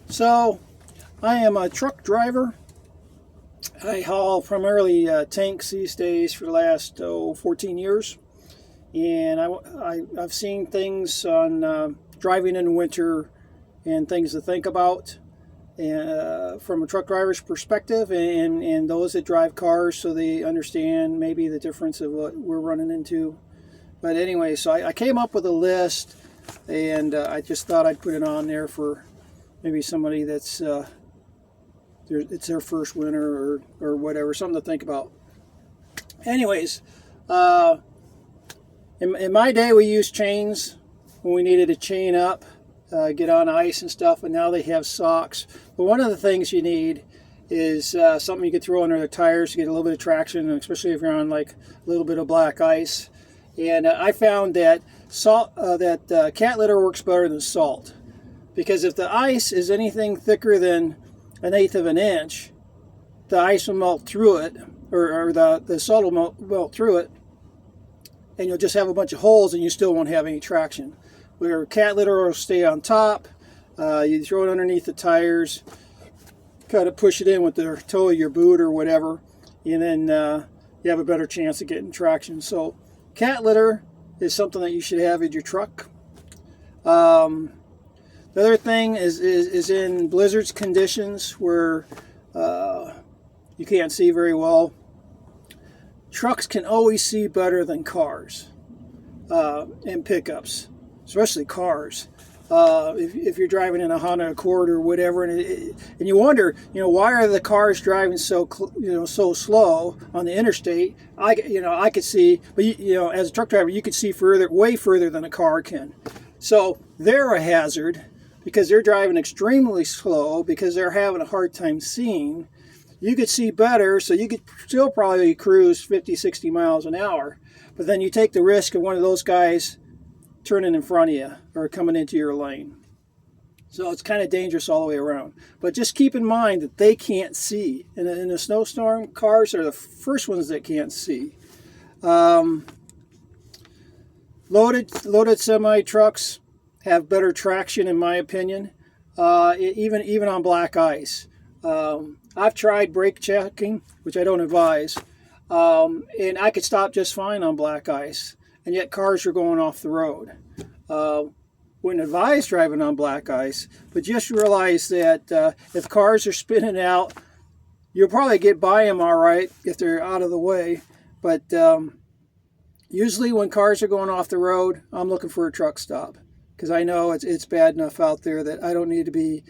So, I am a truck driver. I haul primarily tanks these days for the last 14 years. And I've seen things on driving in winter and things to think about from a truck driver's perspective and those that drive cars so they understand maybe the difference of what we're running into. But anyway, so I came up with a list and I just thought I'd put it on there for maybe somebody that's it's their first winter or whatever, something to think about. Anyways, in my day we used chains when we needed to chain up, get on ice and stuff, but now they have socks. But one of the things you need is something you could throw under the tires to get a little bit of traction, especially if you're on like a little bit of black ice. And I found that cat litter works better than salt, because if the ice is anything thicker than 1/8 of an inch, the ice will melt through it, or the salt will melt through it, and you'll just have a bunch of holes and you still won't have any traction. Where cat litter will stay on top, you throw it underneath the tires, kind of push it in with the toe of your boot or whatever, and then you have a better chance of getting traction. So cat litter is something that you should have in your truck. The other thing is in blizzards conditions where you can't see very well. Trucks can always see better than cars and pickups, especially cars. If you're driving in a Honda Accord or whatever, and you wonder, why are the cars driving so slow on the interstate? I could see, but as a truck driver, you could see way further than a car can. So they're a hazard because they're driving extremely slow because they're having a hard time seeing. You could see better, so you could still probably cruise 50, 60 miles an hour, but then you take the risk of one of those guys turning in front of you or coming into your lane. So it's kind of dangerous all the way around. But just keep in mind that they can't see. In a snowstorm, cars are the first ones that can't see. Loaded semi trucks have better traction, in my opinion, even on black ice. I've tried brake checking, which I don't advise, and I could stop just fine on black ice, and yet cars are going off the road. Wouldn't advise driving on black ice, but just realize that if cars are spinning out, you'll probably get by them all right if they're out of the way. But usually when cars are going off the road, I'm looking for a truck stop, because I know it's bad enough out there that I don't need to be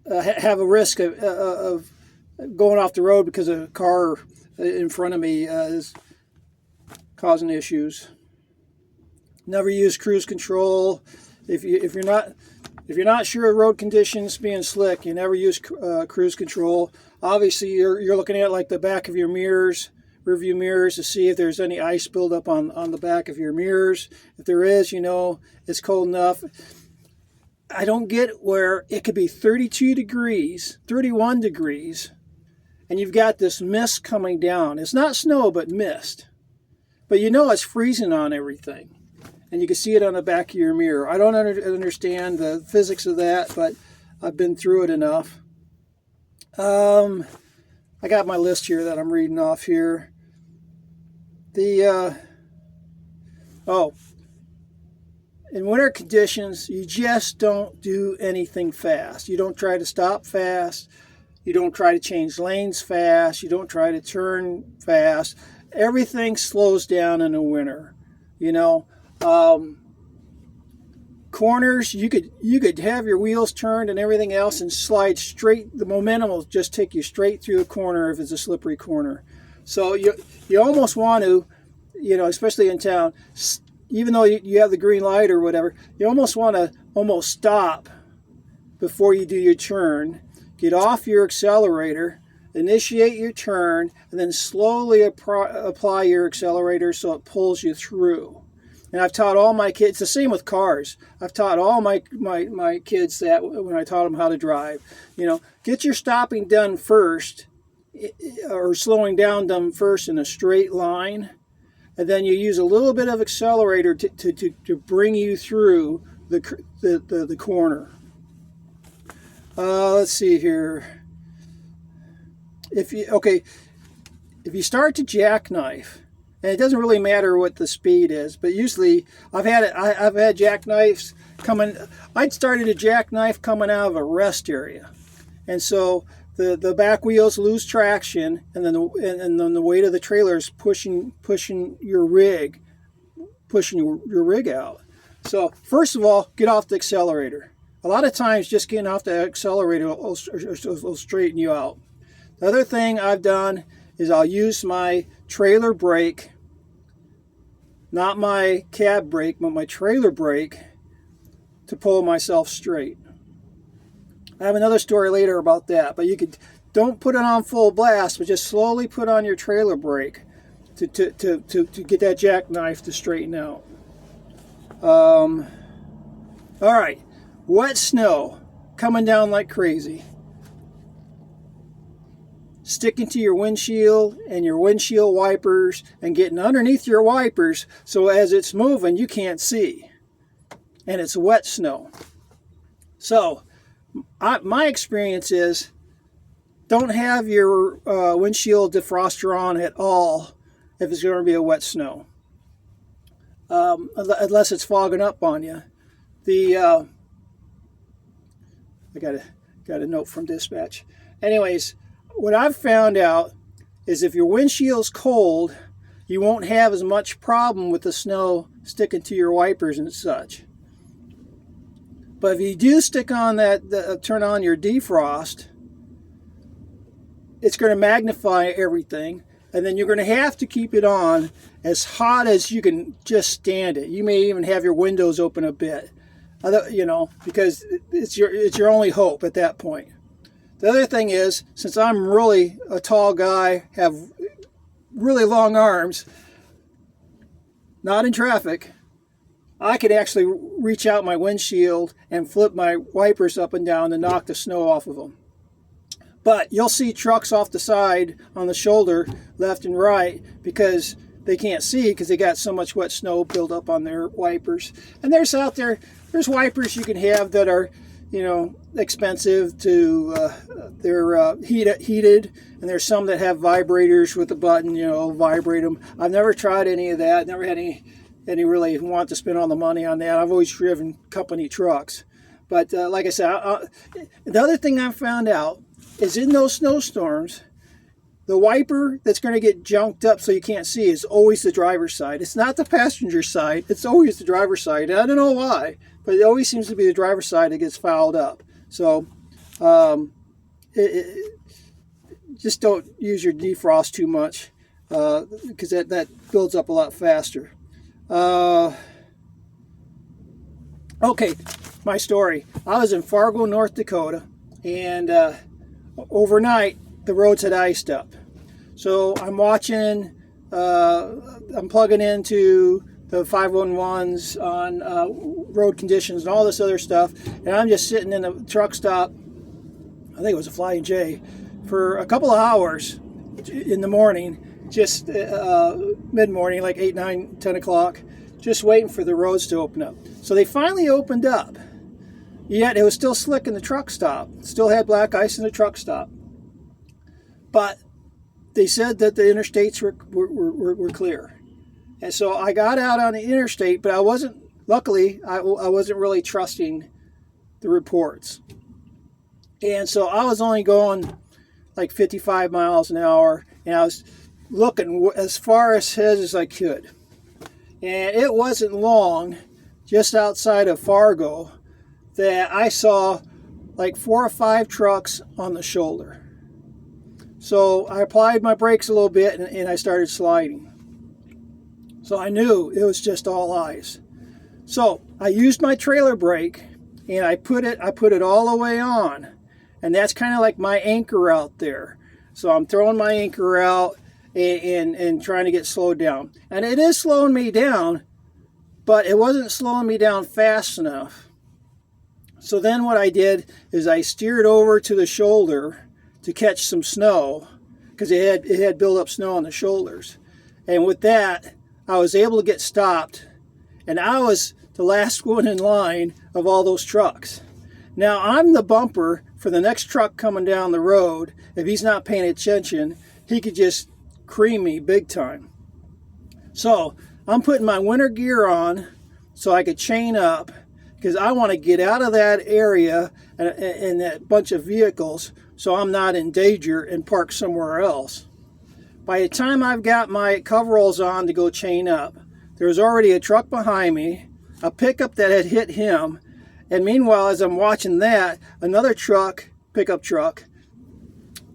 have a risk of going off the road because a car in front of me is causing issues. Never use cruise control. If you're not sure of road conditions being slick, you never use cruise control. Obviously, you're looking at like the back of your mirrors, rearview mirrors, to see if there's any ice buildup on the back of your mirrors. If there is, it's cold enough. I don't get where it could be 32 degrees, 31 degrees, and you've got this mist coming down. It's not snow, but mist. But it's freezing on everything. And you can see it on the back of your mirror. I don't understand the physics of that, but I've been through it enough. I got my list here that I'm reading off here. In winter conditions, you just don't do anything fast. You don't try to stop fast. You don't try to change lanes fast. You don't try to turn fast. Everything slows down in the winter. Corners, you could have your wheels turned and everything else and slide straight. The momentum will just take you straight through a corner if it's a slippery corner. So you almost want to, especially in town, even though you have the green light or whatever, you almost want to stop before you do your turn. Get off your accelerator, initiate your turn, and then slowly apply your accelerator so it pulls you through. And I've taught all my kids, the same with cars. I've taught all my kids that when I taught them how to drive. Get your stopping done first, or slowing down done first in a straight line. And then you use a little bit of accelerator to bring you through the corner. Let's see here. If you start to jackknife, and it doesn't really matter what the speed is, but usually I've had jackknives coming. I'd started a jackknife coming out of a rest area, and so the back wheels lose traction, and then the weight of the trailer is pushing your rig out. So first of all, get off the accelerator. A lot of times just getting off the accelerator will straighten you out. The other thing I've done is I'll use my trailer brake, not my cab brake, but my trailer brake, to pull myself straight. I have another story later about that, but don't put it on full blast, but just slowly put on your trailer brake to get that jackknife to straighten out. All right, wet snow coming down like crazy. Sticking to your windshield and your windshield wipers and getting underneath your wipers so as it's moving you can't see. And it's wet snow. So my experience is don't have your windshield defroster on at all if it's going to be a wet snow. Unless it's fogging up on you. I got a note from dispatch. Anyways, what I've found out is if your windshield's cold, you won't have as much problem with the snow sticking to your wipers and such. But if you do stick on turn on your defrost, it's going to magnify everything, and then you're going to have to keep it on as hot as you can just stand it. You may even have your windows open a bit, because it's your only hope at that point. The other thing is, since I'm really a tall guy, have really long arms, not in traffic, I could actually reach out my windshield and flip my wipers up and down to knock the snow off of them. But you'll see trucks off the side on the shoulder, left and right, because they can't see because they got so much wet snow built up on their wipers. And there's wipers you can have that are, expensive they're heated, and there's some that have vibrators with a button, vibrate them. I've never tried any of that. Never had any really want to spend all the money on that. I've always driven company trucks. But like I said, the other thing I found out is in those snowstorms, the wiper that's going to get junked up so you can't see is always the driver's side. It's not the passenger side. It's always the driver's side. And I don't know why, but it always seems to be the driver's side that gets fouled up. So just don't use your defrost too much because that builds up a lot faster. Okay, my story. I was in Fargo, North Dakota, and overnight the roads had iced up. So I'm watching, I'm plugging into the 511s on road conditions and all this other stuff, and I'm just sitting in a truck stop, I think it was a Flying J, for a couple of hours in the morning, just mid-morning, like 8, 9, 10 o'clock, just waiting for the roads to open up. So they finally opened up, yet it was still slick in the truck stop. Still had black ice in the truck stop. But they said that the interstates were clear. And so I got out on the interstate, but I wasn't really trusting the reports. And so I was only going like 55 miles an hour, and I was looking as far ahead as I could. And it wasn't long, just outside of Fargo, that I saw like 4 or 5 trucks on the shoulder. So I applied my brakes a little bit, and I started sliding. So I knew it was just all eyes. So I used my trailer brake, and I put it all the way on. And that's kind of like my anchor out there. So I'm throwing my anchor out and trying to get slowed down. And it is slowing me down, but it wasn't slowing me down fast enough. So then what I did is I steered over to the shoulder to catch some snow, because it had built up snow on the shoulders. And with that, I was able to get stopped, and I was the last one in line of all those trucks. Now I'm the bumper for the next truck coming down the road. If he's not paying attention, he could just cream me big time. So I'm putting my winter gear on so I could chain up, because I want to get out of that area and that bunch of vehicles so I'm not in danger and park somewhere else. By the time I've got my coveralls on to go chain up, there's already a truck behind me, a pickup that had hit him, and meanwhile, as I'm watching that, another truck, pickup truck,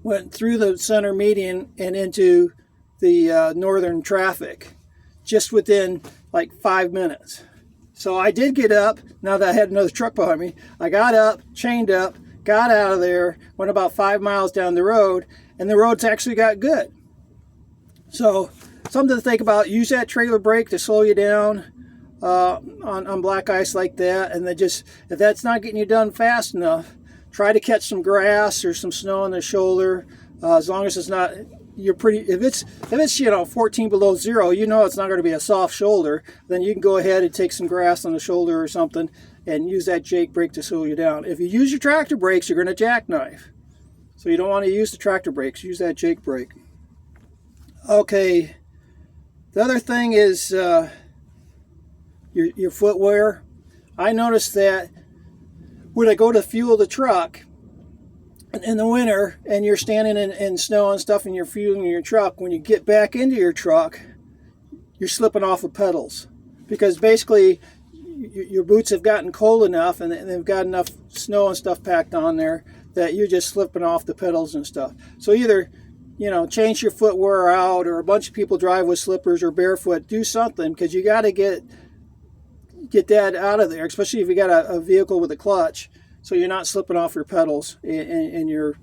went through the center median and into the northern traffic just within like 5 minutes. So I did get up, now that I had another truck behind me. I got up, chained up, got out of there, went about 5 miles down the road, and the roads actually got good. So something to think about. Use that trailer brake to slow you down on black ice like that. And then just, if that's not getting you done fast enough, try to catch some grass or some snow on the shoulder. As long as it's not, you're pretty, if it's 14 below zero, you know it's not going to be a soft shoulder, then you can go ahead and take some grass on the shoulder or something and use that jake brake to slow you down. If you use your tractor brakes, you're going to jackknife. So you don't want to use the tractor brakes, use that jake brake. Okay, the other thing is your footwear. I noticed that when I go to fuel the truck in the winter and you're standing in snow and stuff and you're fueling your truck, when you get back into your truck, you're slipping off of pedals, because basically your boots have gotten cold enough and they've got enough snow and stuff packed on there that you're just slipping off the pedals and stuff. So either, change your footwear out, or a bunch of people drive with slippers or barefoot. Do something, because you got to get that out of there, especially if you got a vehicle with a clutch, so you're not slipping off your pedals and you're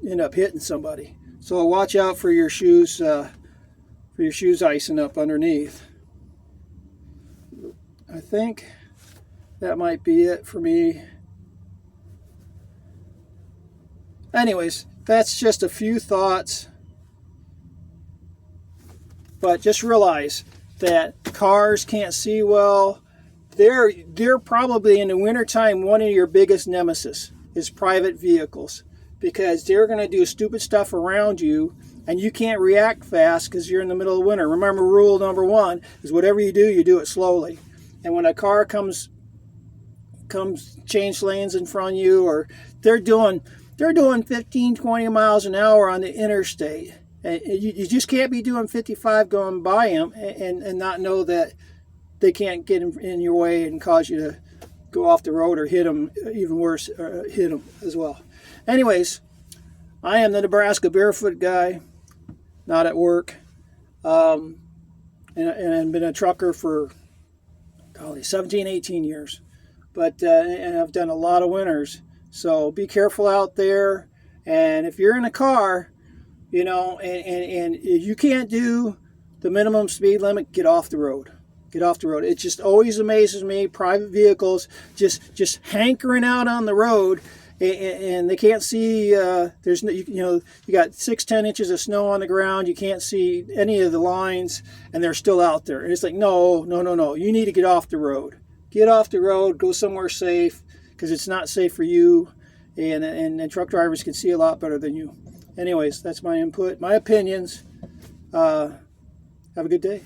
end up hitting somebody. So watch out for your shoes icing up underneath. I think that might be it for me. Anyways, that's just a few thoughts. But just realize that cars can't see well. They're probably in the wintertime one of your biggest nemesis is private vehicles, because they're going to do stupid stuff around you and you can't react fast because you're in the middle of winter. Remember, rule number one is whatever you do it slowly. And when a car comes change lanes in front of you, or they're doing 15, 20 miles an hour on the interstate, and you just can't be doing 55 going by them and not know that they can't get in your way and cause you to go off the road or hit them, even worse, hit them as well. Anyways, I am the Nebraska Barefoot guy, not at work, and I've been a trucker for 17, 18 years. But and I've done a lot of winters. So be careful out there. And if you're in a car, and you can't do the minimum speed limit, get off the road. Get off the road. It just always amazes me, private vehicles just hankering out on the road, and they can't see. There's you got 6-10 inches of snow on the ground. You can't see any of the lines, and they're still out there. And it's like, no. You need to get off the road. Get off the road. Go somewhere safe, because it's not safe for you, and truck drivers can see a lot better than you. Anyways, that's my input, my opinions. Have a good day.